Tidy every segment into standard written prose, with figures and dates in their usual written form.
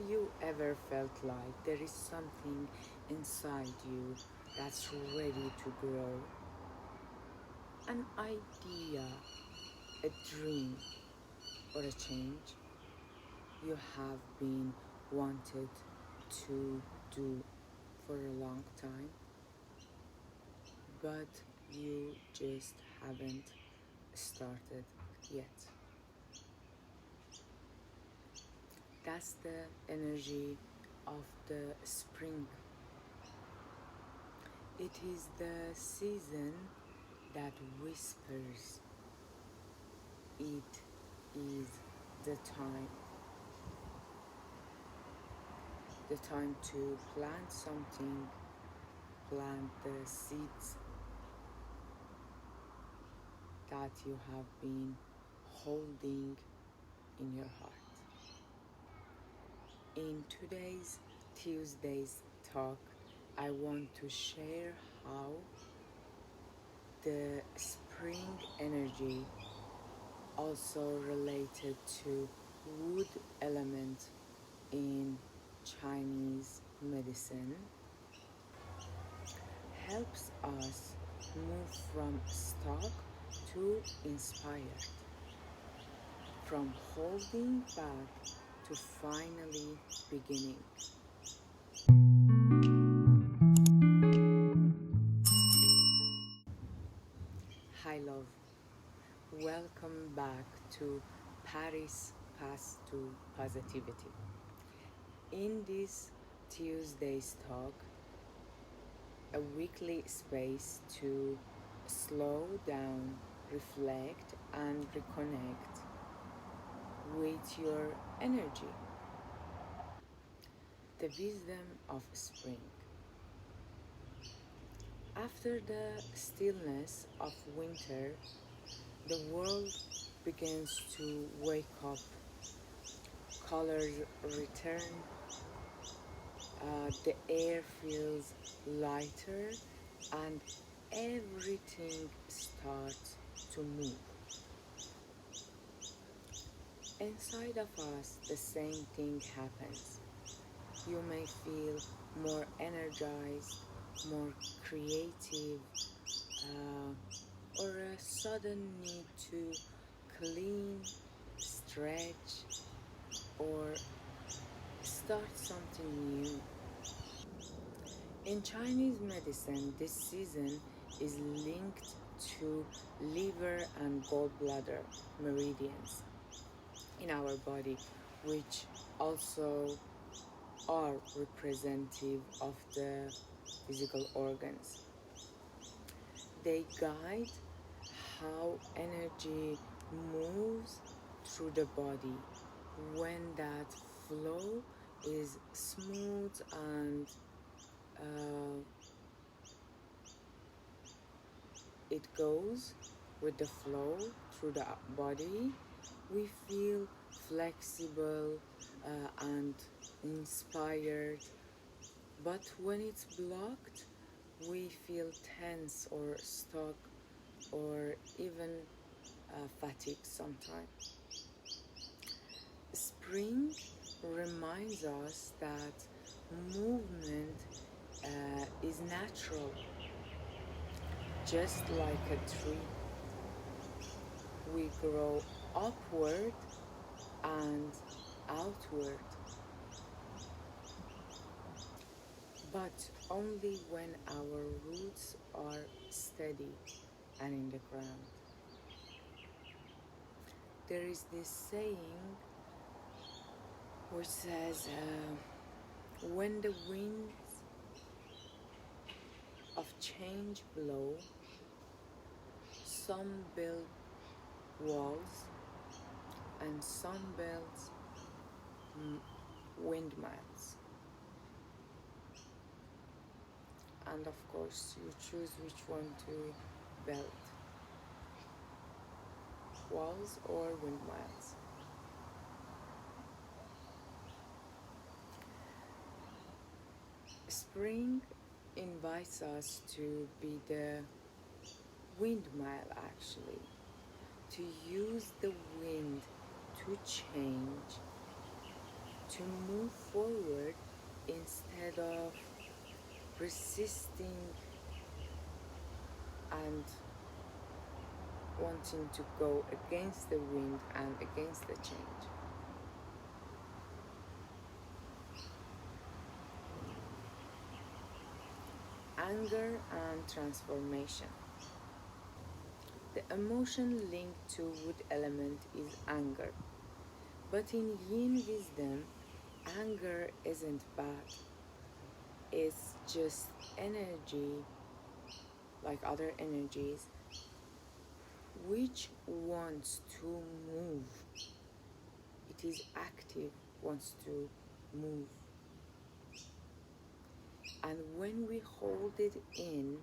you ever felt like there is something inside you that's ready to grow? An idea, a dream, or a change you have been wanted to do for a long time, but you just haven't started yet. That's the energy of the spring. It is the season that whispers, it is the time. The time to plant something, plant the seeds that you have been holding in your heart. In today's Tuesday's talk, I want to share how the spring energy, also related to wood element in Chinese medicine, helps us move from stuck to inspired, from holding back to finally beginning. Hi love, welcome back to Paris Path to Positivity. In this Tuesday's talk, a weekly space to slow down, reflect, and reconnect with your energy. The wisdom of spring. After the stillness of winter, the world begins to wake up. Colors return, the air feels lighter, and everything starts to move. Inside of us, the same thing happens. You may feel more energized, more creative, or a sudden need to clean, stretch, or start something new. In Chinese medicine, this season is linked to liver and gallbladder meridians in our body, which also are representative of the physical organs. They guide how energy moves through the body when that flow is smooth and it goes with the flow through the body. We feel flexible and inspired, but when it's blocked, we feel tense or stuck or even fatigued sometimes. Spring reminds us that movement is natural, just like a tree. We grow upward and outward, but only when our roots are steady and in the ground. There is this saying which says, when the winds of change blow, some build walls and some build windmills. And of course, you choose which one to build, walls or windmills. Spring invites us to be the windmill, actually, to use the wind to change, to move forward instead of resisting and wanting to go against the wind and against the change. Anger and transformation. The emotion linked to wood element is anger. But in Yin wisdom, anger isn't bad. It's just energy, like other energies, which wants to move. It is active, wants to move. And when we hold it in,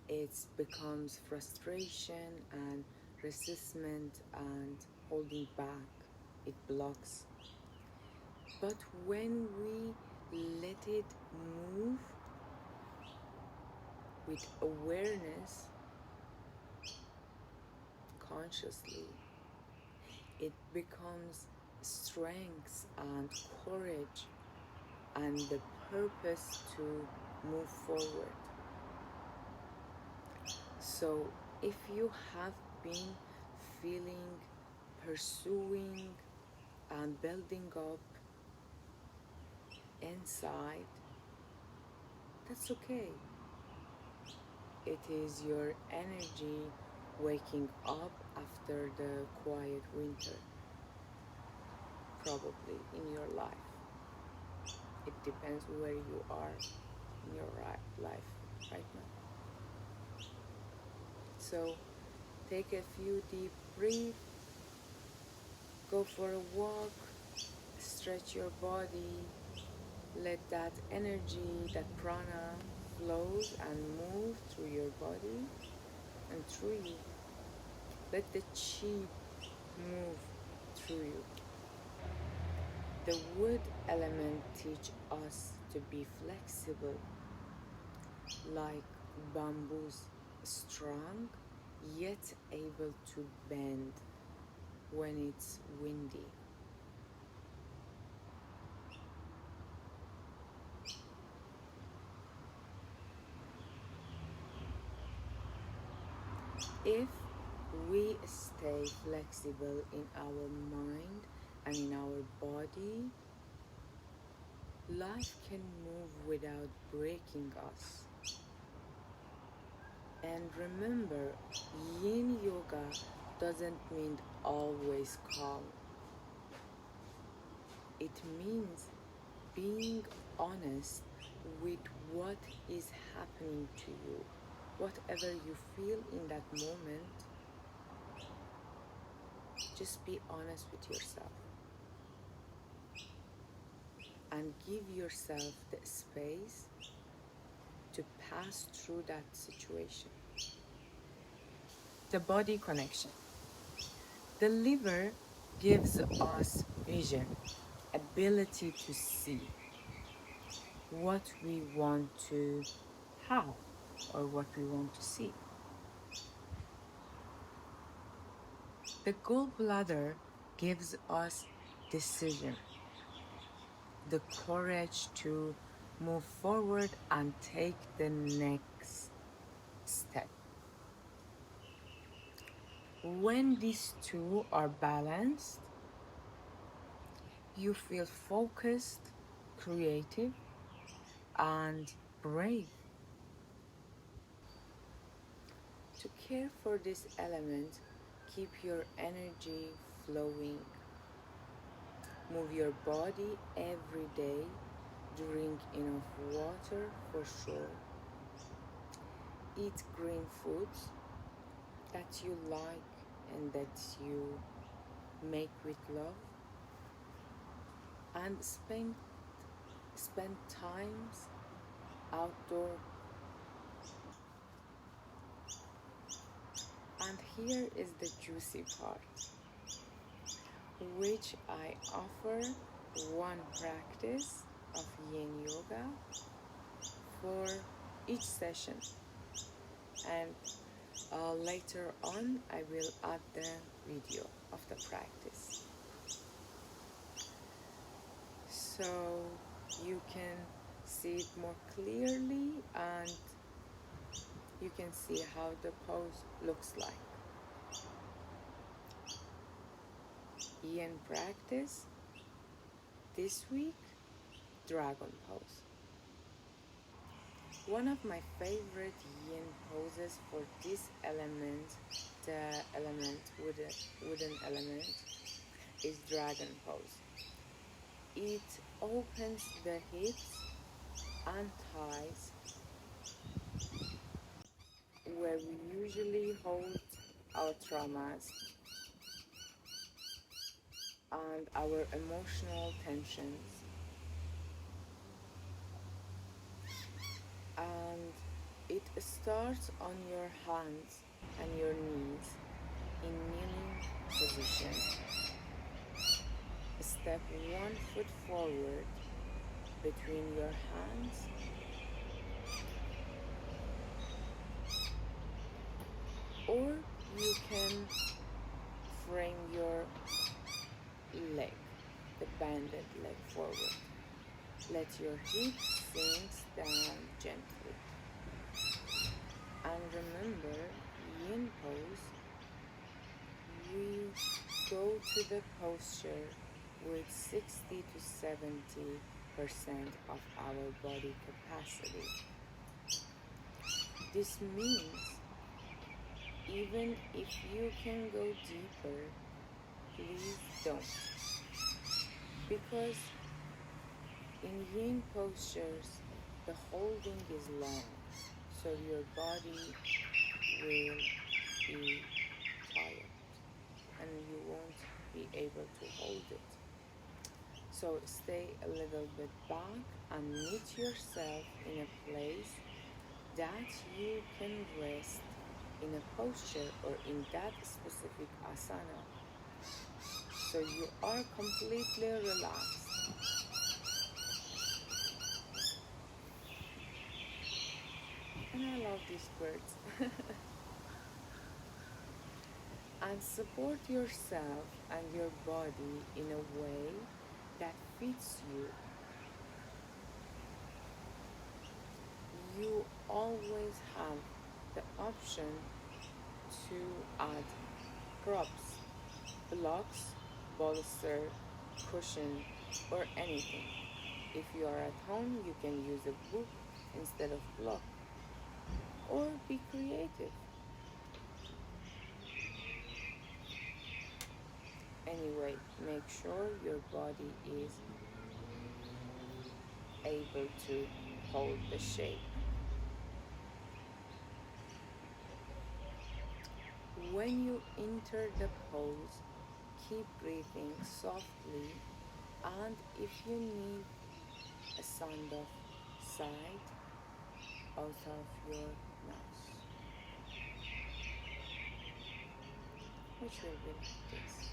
it becomes frustration and resistment and holding back. It blocks. But when we let it move with awareness, consciously, it becomes strength and courage and the purpose to move forward. So if you have been feeling, pursuing and building up inside, that's okay. It is your energy waking up after the quiet winter, probably in your life. It depends where you are in your life right now. So take a few deep breaths, go for a walk, stretch your body, let that energy, that prana flows and move through your body and through you. Let the chi move through you. The wood element teach us to be flexible, like bamboos, strong yet able to bend when it's windy. If we stay flexible in our mind and in our body, life can move without breaking us. And remember, Yin Yoga doesn't mean always calm. It means being honest with what is happening to you. Whatever you feel in that moment, just be honest with yourself and give yourself the space to pass through that situation. The body connection. The liver gives us vision, ability to see what we want to have or what we want to see. The gallbladder gives us decision, the courage to move forward and take the next step. When these two are balanced, you feel focused, creative, and brave. To care for this element, keep your energy flowing. Move your body every day. Drink enough water for sure. Eat green foods that you like and that you make with love. And spend times outdoor. And here is the juicy part, which I offer one practice of Yin Yoga for each session, and later on I will add the video of the practice. so you can see it more clearly and you can see how the pose looks like. Yin practice this week, dragon pose. One of my favorite yin poses for this element, the wooden element, is dragon pose. It opens the hips and thighs where we usually hold our traumas and our emotional tensions, and it starts on your hands and your knees in kneeling position. Step 1 foot forward between your hands or you can frame your leg, the banded leg forward. Let your hips sink down gently. And remember, yin pose, we go to the posture with 60 to 70% of our body capacity. This means even if you can go deeper, please don't. Because in yin postures, the holding is long, so your body will be tired and you won't be able to hold it. So stay a little bit back and meet yourself in a place that you can rest in a posture or in that specific asana. So you are completely relaxed. And I love these birds. And support yourself and your body in a way that fits you. You always have the option to add props, blocks, bolster, cushion, or anything. If you are at home, you can use a book instead of block, or be creative. Anyway, make sure your body is able to hold the shape. When you enter the pose, keep breathing softly, and if you need a sound of sigh out of your nose, which will be like this.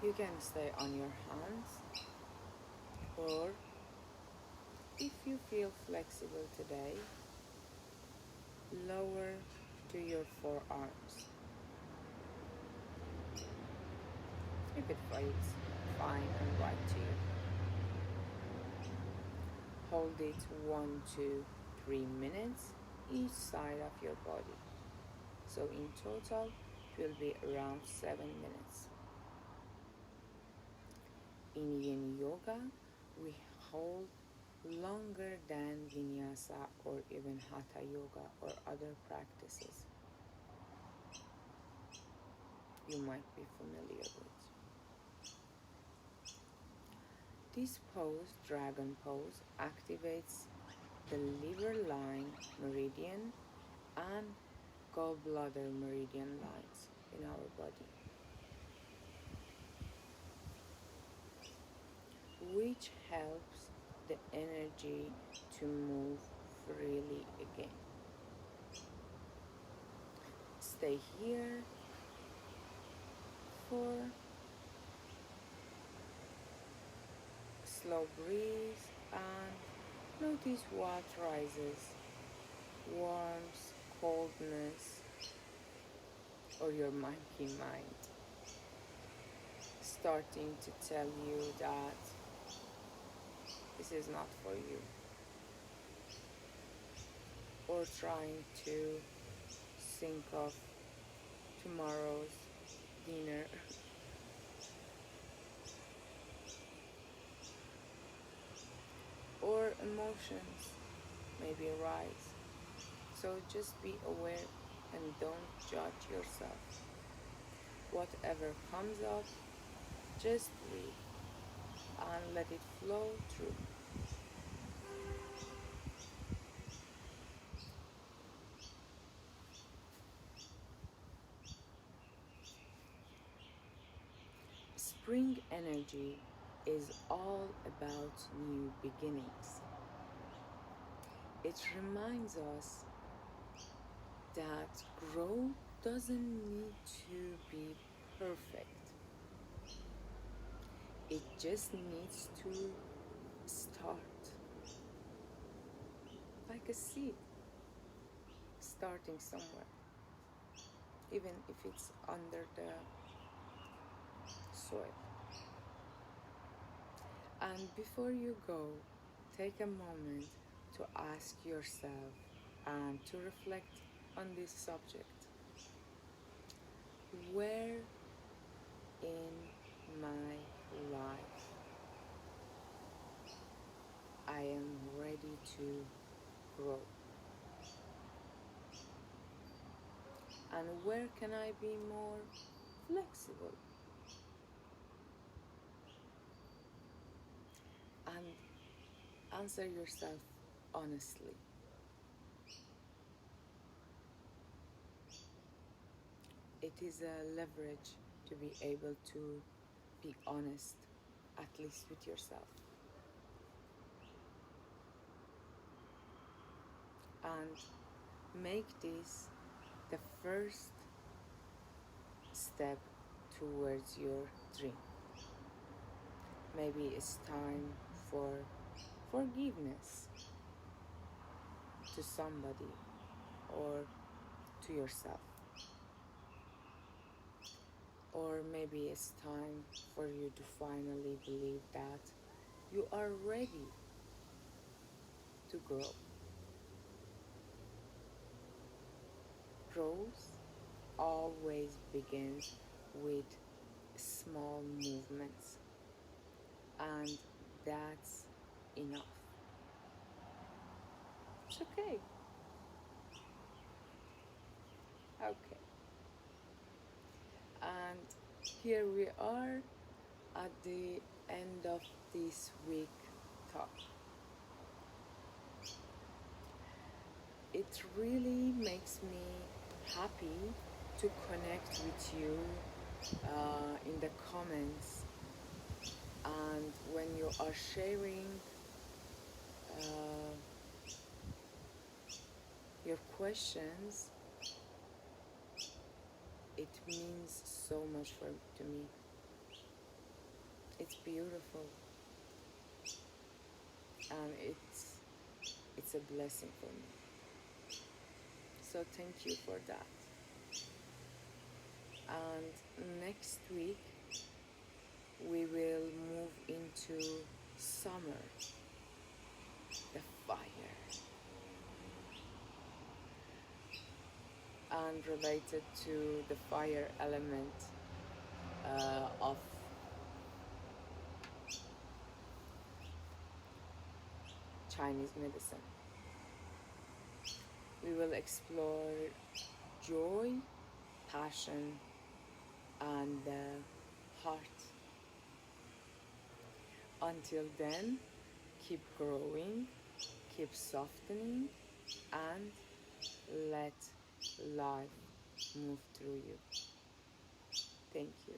You can stay on your hands, or if you feel flexible today, lower to your forearms. If it feels fine and right to you. Hold it 1 to 3 minutes each side of your body. So in total, it will be around 7 minutes. In Yin Yoga, we hold longer than Vinyasa or even Hatha Yoga or other practices you might be familiar with. This pose, dragon pose, activates the liver line meridian and gallbladder meridian lines in our body, which helps the energy to move freely again. Stay here for slow breeze and notice what rises, warmth, coldness, or your monkey mind starting to tell you that this is not for you, or trying to think of tomorrow's dinner. Or emotions maybe arise. So just be aware and don't judge yourself. Whatever comes up, just breathe and let it flow through. Spring energy is all about new beginnings. It reminds us that growth doesn't need to be perfect. It just needs to start. Like a seed starting somewhere, even if it's under the soil. And before you go, take a moment to ask yourself and to reflect on this subject. Where in my life I am ready to grow? And where can I be more flexible? And answer yourself honestly. It is a leverage to be able to be honest, at least with yourself. And make this the first step towards your dream. Maybe it's time for forgiveness to somebody or to yourself. Or maybe it's time for you to finally believe that you are ready to grow. Growth always begins with small movements, and that's enough. It's okay. Okay. And here we are at the end of this week talk. It really makes me happy to connect with you in the comments, and when you are sharing uh, your questions. It means so much to me. It's beautiful, and it's a blessing for me. So thank you for that. And next week we will move into summer, the fire, and related to the fire element of Chinese medicine. We will explore joy, passion, and the heart. Until then, keep growing, keep softening, and let life move through you. Thank you.